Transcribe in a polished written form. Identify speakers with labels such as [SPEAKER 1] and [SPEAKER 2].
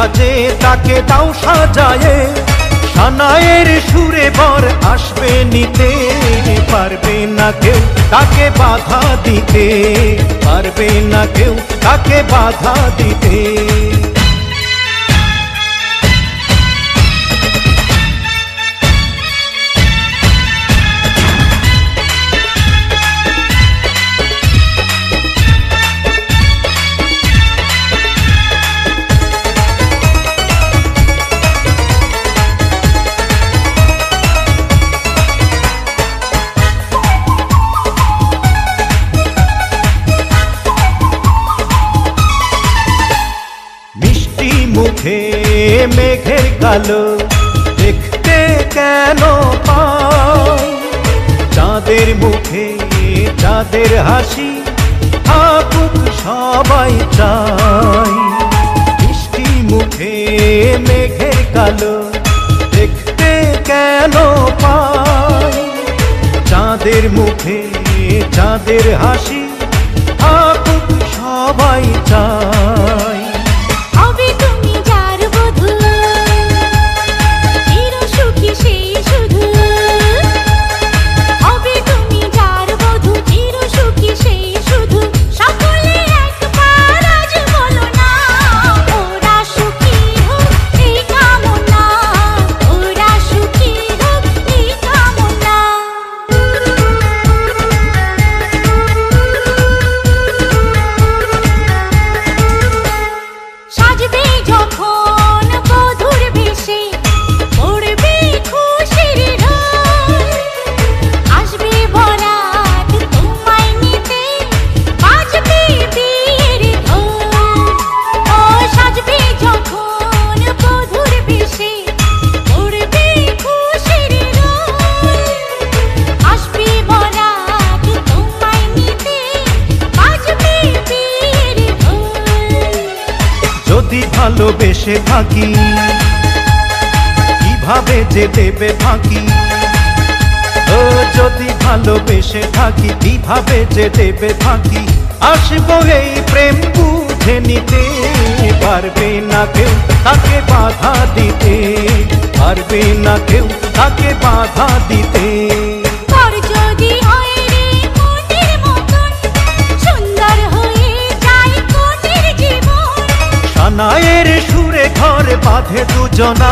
[SPEAKER 1] সাজে তাকে দাও সাজায়ে, সানায়ের সুরে বর আসবে নিতে, পারবে না কেউ তাকে বাধা দিতে, পারবে না কেউ তাকে বাধা দিতে। মুখে মেঘের কালো দেখতে কেন পাই, চাঁদের মুখে চাঁদের হাসি থাকুক সবাই চাই। মিষ্টি মুখে মেঘের কালো দেখতে কেন পাই, চাঁদের মুখে চাঁদের হাসি থাকুক সবাই চাই। যদি ভালোবেসে থাকি কিভাবে যে দেবে ফাঁকি, ও যদি ভালোবেসে থাকি কিভাবে যে দেবে ফাঁকি, আসবো এই প্রেম বুঝে নিতে, পারবে না কেউ তাকে বাধা দিতে, পারবে না কেউ তাকে বাধা দিতে। সানায়ের সুরে ঘর বাঁধে দুজনা,